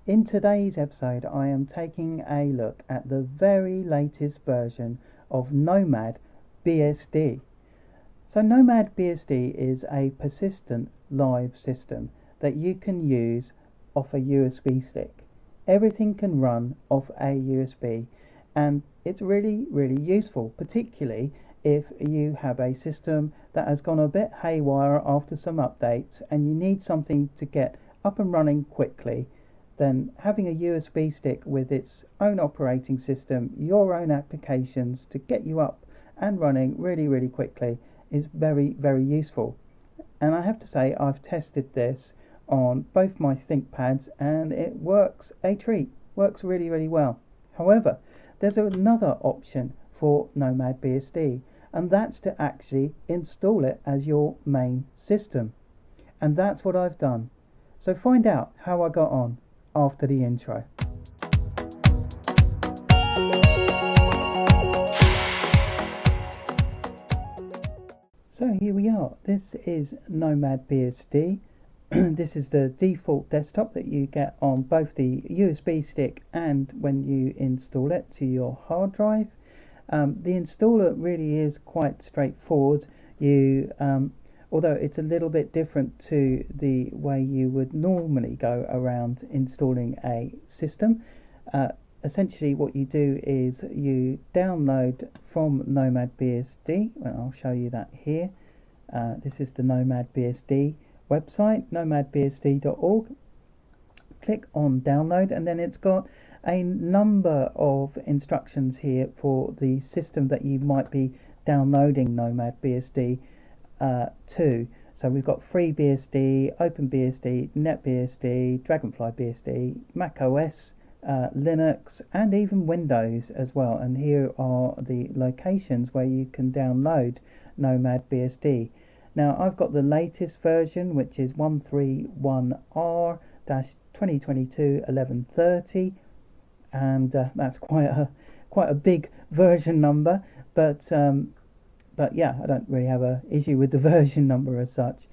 In today's episode, I am taking a look at the very latest version of Nomad BSD. So Nomad BSD is a persistent live system that you can use off a USB stick. Everything can run off a USB, and it's really useful, particularly if you have a system that has gone a bit haywire after some updates and you need something to get up and running quickly. Then having a USB stick with its own operating system, your own applications to get you up and running really quickly is very useful. And I have to say, I've tested this on both my ThinkPads and it works a treat. Works really well. However, there's another option for Nomad BSD, and that's to actually install it as your main system. And that's what I've done. So find out how I got on after the intro. So here we are. This is Nomad BSD. This is the default desktop that you get on both the USB stick and when you install it to your hard drive. The installer really is quite straightforward. Although it's a little bit different to the way you would normally go around installing a system. Essentially what you do is you download from Nomad BSD, and I'll show you that here. This is the Nomad BSD website, nomadbsd.org. Click on download, and then it's got a number of instructions here for the system that you might be downloading Nomad BSD to. So we've got FreeBSD, OpenBSD, NetBSD, Dragonfly BSD, Mac OS, Linux, and even Windows as well. And here are the locations where you can download Nomad BSD. Now I've got the latest version, which is 131R-2022-1130, and that's quite a big version number, but yeah, I don't really have an issue with the version number as such.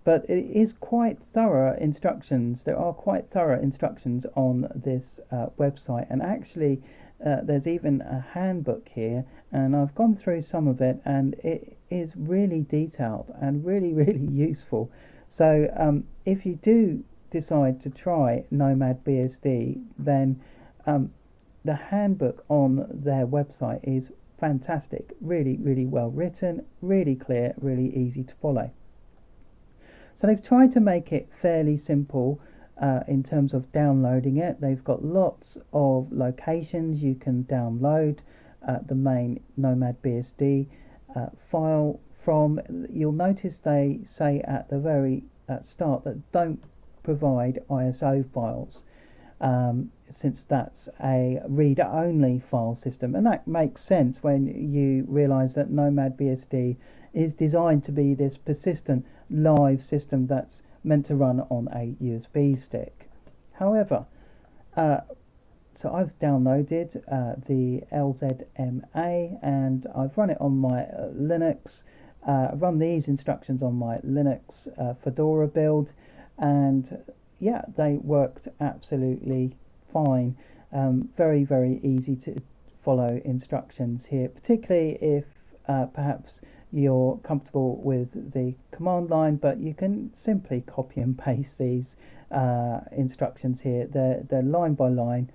But it is quite thorough instructions. There are quite thorough instructions on this website, and actually there's even a handbook here, and I've gone through some of it, and it is really detailed and really useful. So if you do decide to try Nomad BSD, then the handbook on their website is fantastic, really well written, really clear, really easy to follow. So they've tried to make it fairly simple in terms of downloading it. They've got lots of locations you can download the main Nomad BSD file from. You'll notice they say at the very start that don't provide ISO files, since that's a read-only file system, and that makes sense when you realize that Nomad BSD is designed to be this persistent live system that's meant to run on a USB stick. However, so I've downloaded the LZMA, and I've run it on my Linux. I've run these instructions on my Linux Fedora build, and yeah, they worked absolutely fine. Very easy to follow instructions here, particularly if perhaps you're comfortable with the command line, but you can simply copy and paste these instructions here. They're line by line.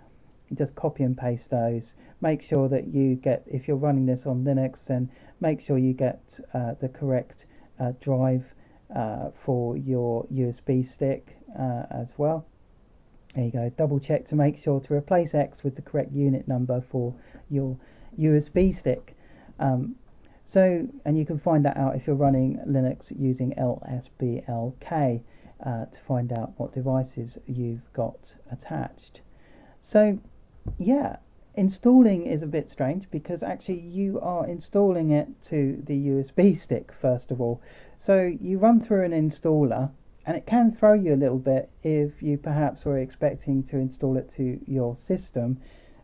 Just copy and paste those. Make sure that you get, if you're running this on Linux, then make sure you get the correct drive for your USB stick as well. There you go. Double check to make sure to replace X with the correct unit number for your USB stick. So, and you can find that out if you're running Linux using LSBLK to find out what devices you've got attached. So yeah, installing is a bit strange because actually you are installing it to the USB stick first of all. So you run through an installer, and it can throw you a little bit if you perhaps were expecting to install it to your system.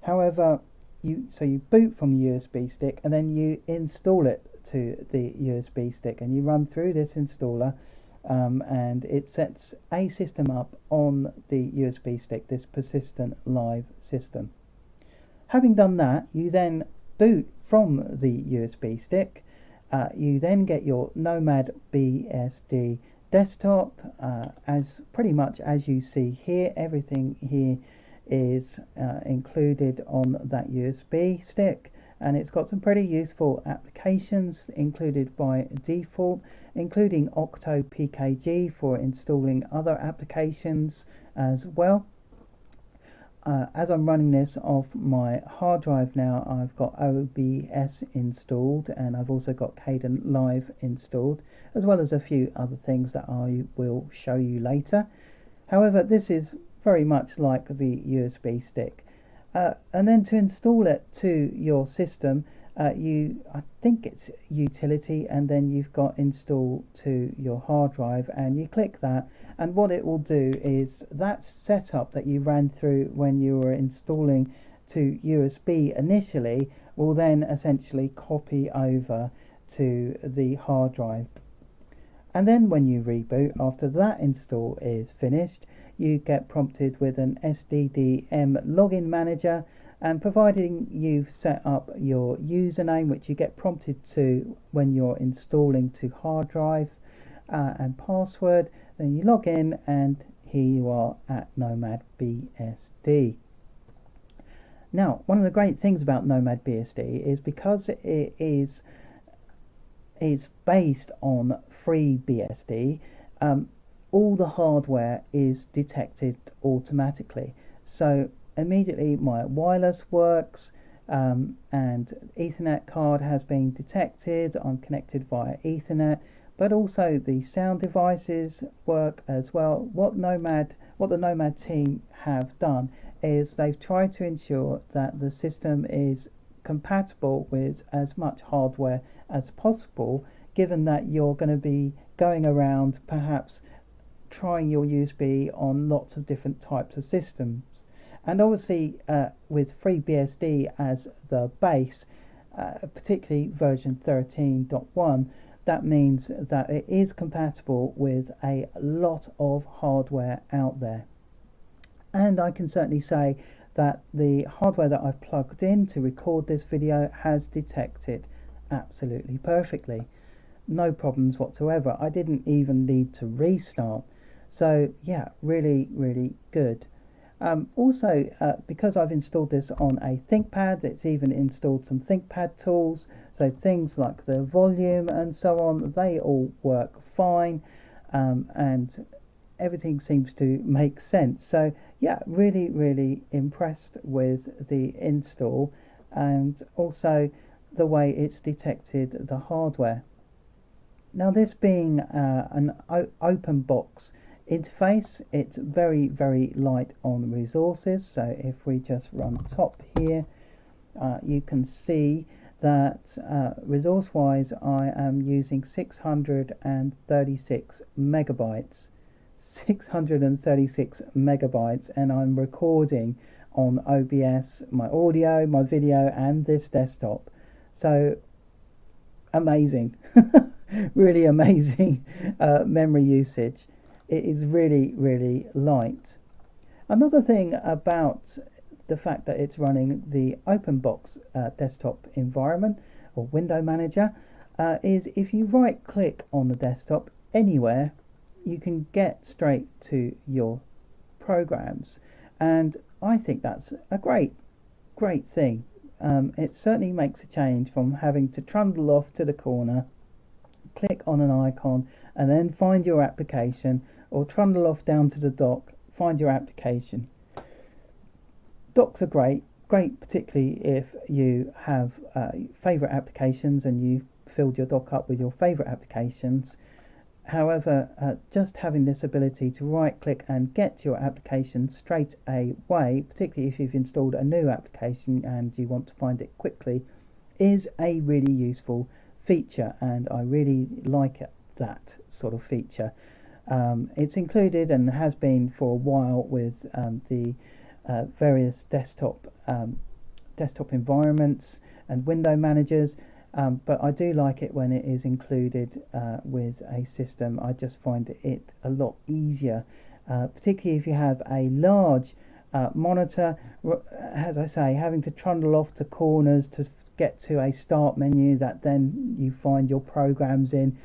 However, you boot from the USB stick and then you install it to the USB stick, and you run through this installer, and it sets a system up on the USB stick, this persistent live system. Having done that, you then boot from the USB stick. You then get your Nomad BSD desktop, as pretty much as you see here. Everything here is included on that USB stick, and it's got some pretty useful applications included by default, including Octo PKG for installing other applications as well. As I'm running this off my hard drive now, I've got OBS installed, and I've also got Kden Live installed, as well as a few other things that I will show you later. However, this is very much like the USB stick. And then to install it to your system, I think it's utility, and then you've got install to your hard drive, and you click that, and what it will do is that setup that you ran through when you were installing to USB initially will then essentially copy over to the hard drive. And then when you reboot, after that install is finished, you get prompted with an SDDM login manager, and providing you've set up your username, which you get prompted to when you're installing to hard drive, and password, then you log in, and here you are at Nomad BSD. Now, one of the great things about Nomad BSD is because it is based on FreeBSD, all the hardware is detected automatically. So immediately my wireless works, and Ethernet card has been detected. I'm connected via Ethernet, but also the sound devices work as well. What the Nomad team have done is they've tried to ensure that the system is compatible with as much hardware as possible, given that you're going to be going around perhaps trying your USB on lots of different types of systems. And obviously with FreeBSD as the base, particularly version 13.1, that means that it is compatible with a lot of hardware out there. And I can certainly say that the hardware that I've plugged in to record this video has detected absolutely perfectly. No problems whatsoever. I didn't even need to restart. So yeah, really, really good. Also, because I've installed this on a ThinkPad, it's even installed some ThinkPad tools. So things like the volume and so on, they all work fine, and everything seems to make sense. So yeah, really, really impressed with the install, and also the way it's detected the hardware. Now, this being an open box interface, it's very, very light on resources. So if we just run top here, you can see that resource wise I am using 636 megabytes 636 megabytes, and I'm recording on OBS my audio, my video, and this desktop. So amazing. Really amazing memory usage. It is really, really light. Another thing about the fact that it's running the OpenBox desktop environment or window manager is if you right click on the desktop anywhere, you can get straight to your programs, and I think that's a great thing. It certainly makes a change from having to trundle off to the corner, click on an icon, and then find your application, or trundle off down to the dock, find your application. Docks are great particularly if you have favorite applications and you've filled your dock up with your favorite applications. However, just having this ability to right click and get your application straight away, particularly if you've installed a new application and you want to find it quickly, is a really useful feature, and I really like that sort of feature. It's included and has been for a while with the various desktop environments and window managers. but I do like it when it is included with a system. I just find it a lot easier, particularly if you have a large monitor. As I say, having to trundle off to corners to get to a start menu that then you find your programs in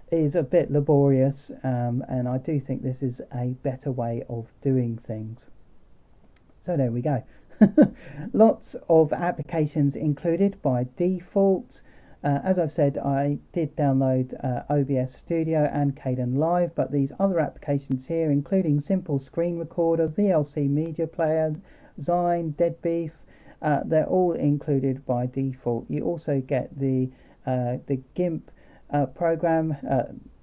is a bit laborious, and I do think this is a better way of doing things. So there we go. Lots of applications included by default. As I've said, I did download OBS Studio and Kden Live, but these other applications here, including Simple Screen Recorder, VLC Media Player, Zine, Deadbeef, they're all included by default. You also get the GIMP program,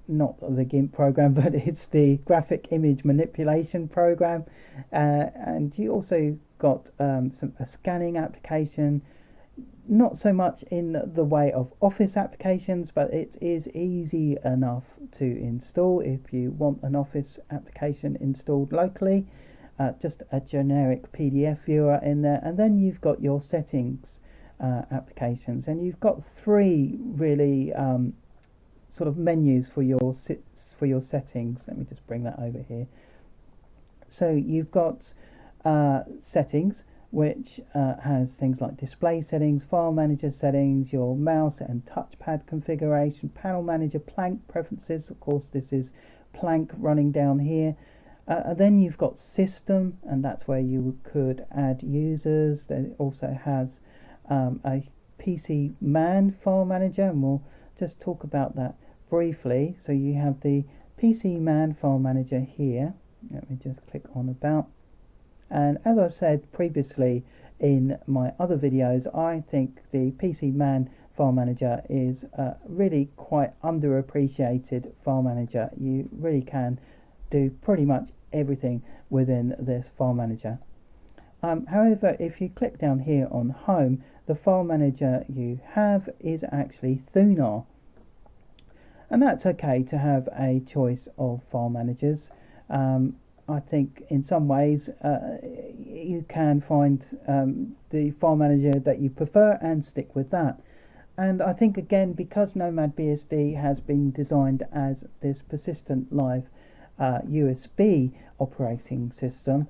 not the GIMP program, but it's the graphic image manipulation program, and you also got a scanning application. Not so much in the way of Office applications, but it is easy enough to install if you want an Office application installed locally. Just a generic PDF viewer in there, and then you've got your settings applications, and you've got three really sort of menus for your settings. Let me just bring that over here. So you've got settings, which has things like display settings, file manager settings, your mouse and touchpad configuration, panel manager, plank preferences. Of course, this is plank running down here. And then you've got system, and that's where you could add users. It also has a PC man file manager, and we'll just talk about that briefly. So you have the PC man file manager here. Let me just click on about. And as I've said previously in my other videos, I think the PC man file manager is really quite underappreciated file manager. You really can do pretty much everything within this file manager. However, if you click down here on home, the file manager you have is actually Thunar. And that's okay to have a choice of file managers. I think in some ways you can find the file manager that you prefer and stick with that. And I think again, because Nomad BSD has been designed as this persistent live USB operating system,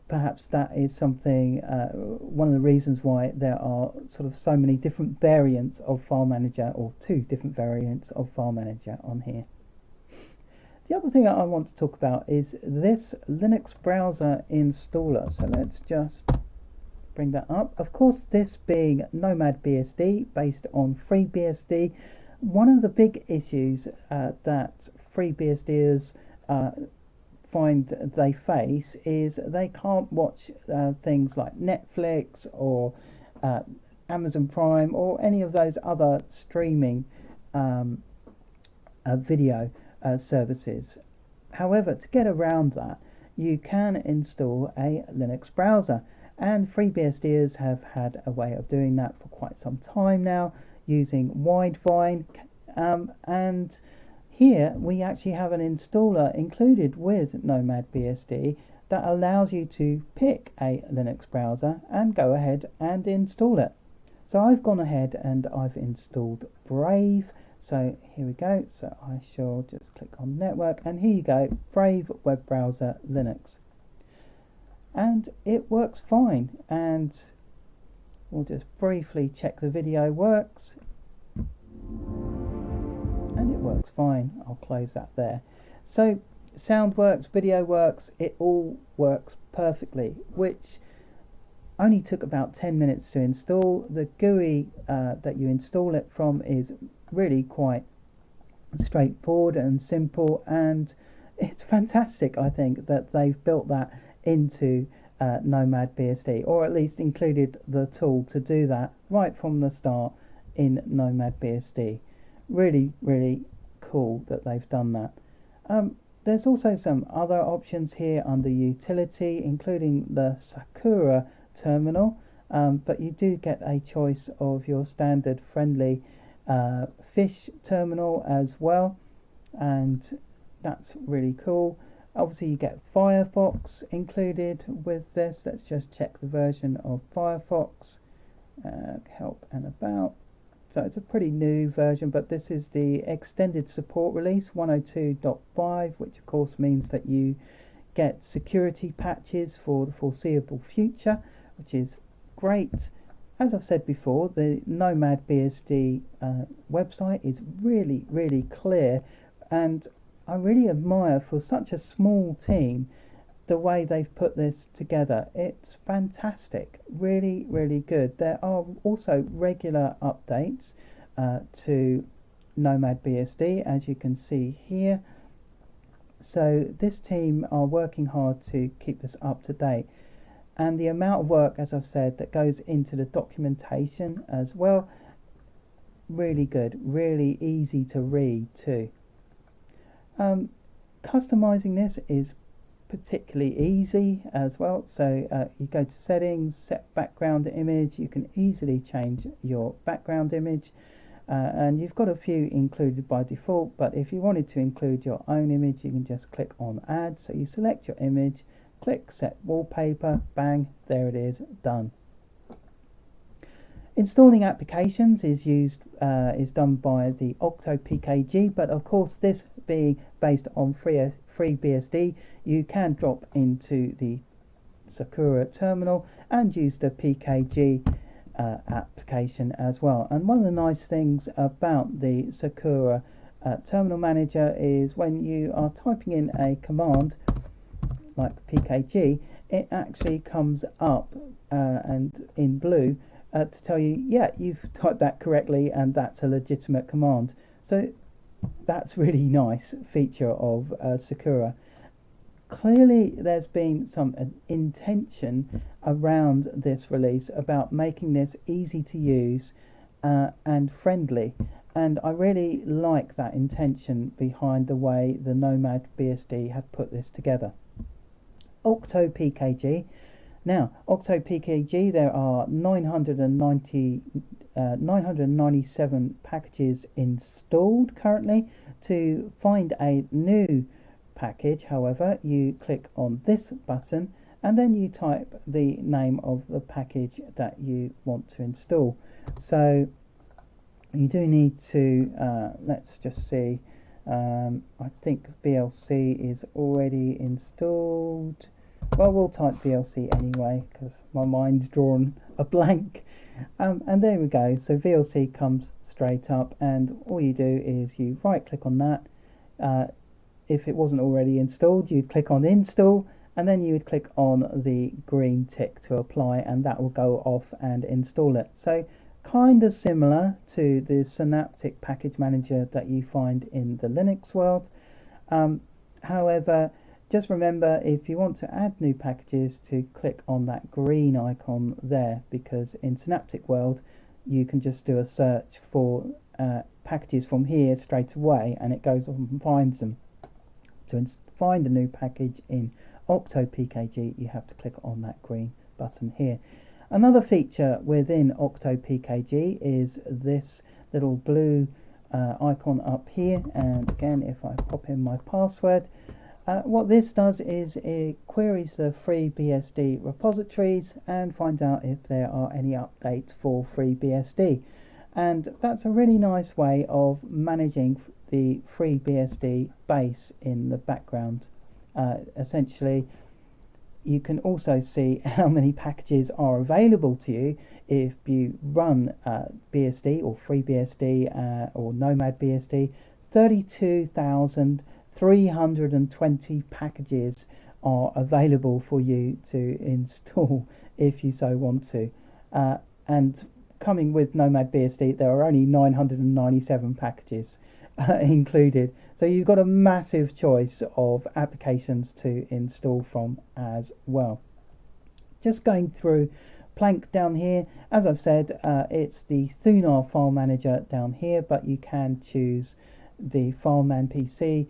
perhaps that is something, one of the reasons why there are sort of so many different variants of file manager, or two different variants of file manager on here. The other thing I want to talk about is this Linux browser installer. So let's just bring that up. Of course, this being Nomad BSD based on FreeBSD, one of the big issues that FreeBSDers find they face is they can't watch things like Netflix or Amazon Prime or any of those other streaming video services. However, to get around that, you can install a Linux browser, and FreeBSDers have had a way of doing that for quite some time now using Widevine, and here we actually have an installer included with Nomad BSD that allows you to pick a Linux browser and go ahead and install it. So I've gone ahead and I've installed Brave. So here we go. So I shall just click on network, and here you go, Brave web browser Linux. And it works fine, and we'll just briefly check the video works. And it works fine. I'll close that there. So sound works, video works, it all works perfectly, which only took about 10 minutes to install. The GUI that you install it from is really quite straightforward and simple, and it's fantastic, I think, that they've built that into Nomad BSD, or at least included the tool to do that right from the start in Nomad BSD. Really, really cool that they've done that. There's also some other options here under utility, including the Sakura terminal, but you do get a choice of your standard friendly fish terminal as well, and that's really cool. Obviously you get Firefox included with this. Let's just check the version of Firefox. Help and about. So it's a pretty new version, but this is the extended support release 102.5, which of course means that you get security patches for the foreseeable future, which is great. As I've said before, the Nomad BSD website is really clear, and I really admire, for such a small team, the way they've put this together. It's fantastic, really good. There are also regular updates to Nomad BSD, as you can see here. So this team are working hard to keep this up to date, and the amount of work, as I've said, that goes into the documentation as well, really good, really easy to read too. Customizing this is particularly easy as well. So you go to settings, set background image. You can easily change your background image, and you've got a few included by default, but if you wanted to include your own image, you can just click on add. So you select your image, click set wallpaper, bang, there it is, done. Installing applications is done by the OctoPKG, but of course, this being based on FreeBSD, you can drop into the Sakura terminal and use the PKG application as well. And one of the nice things about the Sakura terminal manager is when you are typing in a command like PKG, it actually comes up and in blue to tell you, yeah, you've typed that correctly and that's a legitimate command. So that's really nice feature of Sakura. Clearly there's been some intention around this release about making this easy to use and friendly, and I really like that intention behind the way the Nomad BSD have put this together. OctoPKG. Now, OctoPKG, there are 997 packages installed currently. To find a new package, however, you click on this button and then you type the name of the package that you want to install. So you do need to, let's just see, I think VLC is already installed. Well, we'll type VLC anyway because my mind's drawn a blank. And there we go. So VLC comes straight up, and all you do is you right click on that. If it wasn't already installed, you'd click on install, and then you would click on the green tick to apply, and that will go off and install it. So kind of similar to the Synaptic package manager that you find in the Linux world. However, just remember, if you want to add new packages, to click on that green icon there, because in Synaptic world you can just do a search for packages from here straight away and it goes off and finds them. To find a new package in OctoPKG, you have to click on that green button here. Another feature within OctoPKG is this little blue icon up here, and again, if I pop in my password, what this does is it queries the FreeBSD repositories and finds out if there are any updates for FreeBSD. And that's a really nice way of managing the FreeBSD base in the background. Essentially, you can also see how many packages are available to you if you run BSD or FreeBSD or Nomad BSD. 32,320 packages are available for you to install if you so want to. And coming with Nomad BSD, there are only 997 packages included. So you've got a massive choice of applications to install from as well. Just going through Plank down here, as I've said, it's the Thunar file manager down here, but you can choose the FileMan PC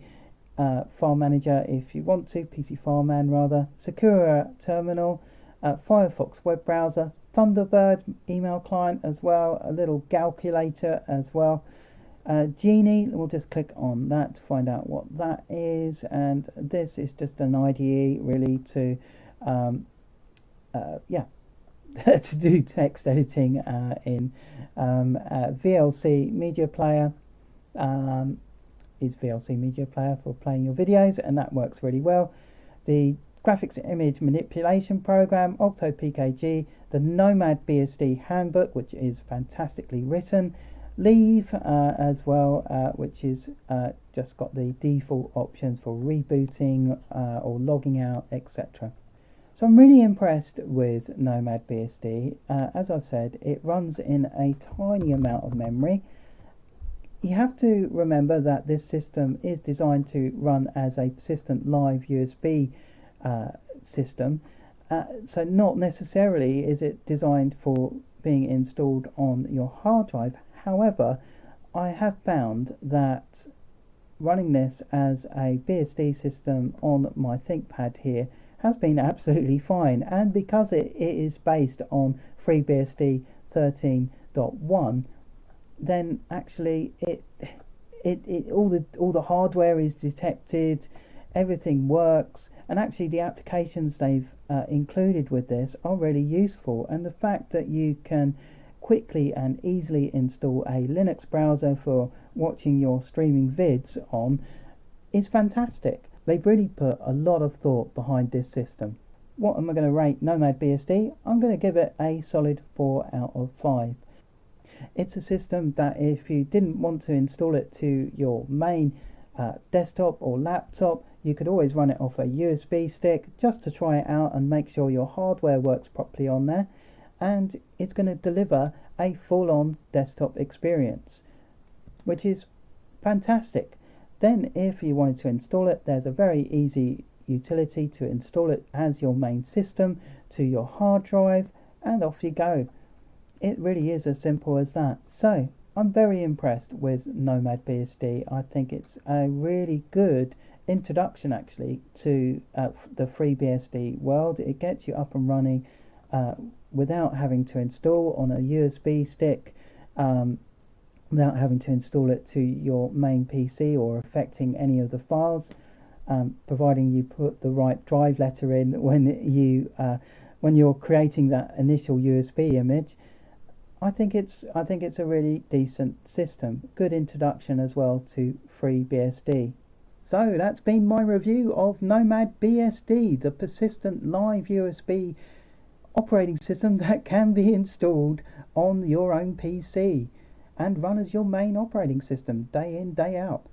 file manager if you want to, PC FileMan rather, Sakura terminal, Firefox web browser, Thunderbird email client as well, a little calculator as well. Genie, we'll just click on that to find out what that is, and this is just an IDE really to to do text editing in VLC Media Player. Is VLC Media Player for playing your videos, and that works really well. The graphics image manipulation program, OctoPKG, the Nomad BSD handbook, which is fantastically written, Leave as well, which is just got the default options for rebooting or logging out, etc. So I'm really impressed with Nomad BSD. As I've said, it runs in a tiny amount of memory. You have to remember that this system is designed to run as a persistent live USB system, so not necessarily is it designed for being installed on your hard drive. However, I have found that running this as a BSD system on my ThinkPad here has been absolutely fine, and because it is based on FreeBSD 13.1, then actually all the hardware is detected, everything works, and actually the applications they've included with this are really useful. And the fact that you can quickly and easily install a Linux browser for watching your streaming vids on is fantastic. They've really put a lot of thought behind this system. What am I going to rate Nomad BSD? I'm going to give it a solid 4 out of 5. It's a system that if you didn't want to install it to your main desktop or laptop, you could always run it off a USB stick just to try it out and make sure your hardware works properly on there, and it's going to deliver a full-on desktop experience, which is fantastic. Then if you wanted to install it, there's a very easy utility to install it as your main system to your hard drive, and off you go. It really is as simple as that. So I'm very impressed with Nomad BSD. I think it's a really good introduction actually to the FreeBSD world. It gets you up and running without having to install on a USB stick, without having to install it to your main PC or affecting any of the files, providing you put the right drive letter in when you're creating that initial USB image. I think it's a really decent system. Good introduction as well to FreeBSD. So that's been my review of Nomad BSD, the persistent live USB operating system that can be installed on your own PC and run as your main operating system day in, day out.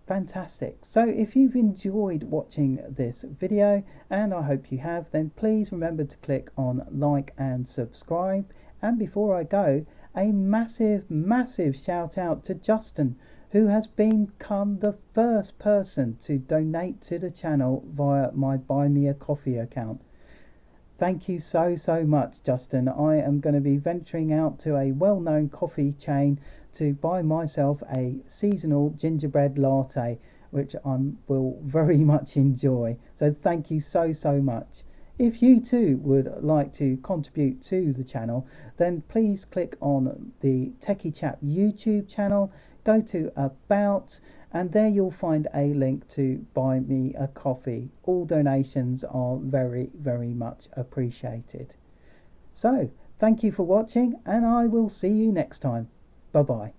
Fantastic. So if you've enjoyed watching this video, and I hope you have, then please remember to click on like and subscribe. And before I go, a massive shout out to Justin, who has become the first person to donate to the channel via my Buy Me a Coffee account. Thank you so much, Justin. I am going to be venturing out to a well-known coffee chain to buy myself a seasonal gingerbread latte, which I will very much enjoy. So thank you so much. If you too would like to contribute to the channel, then please click on the Techiechap YouTube channel, go to About, and there you'll find a link to Buy Me a Coffee. All donations are very much appreciated. So, thank you for watching, and I will see you next time. Bye bye.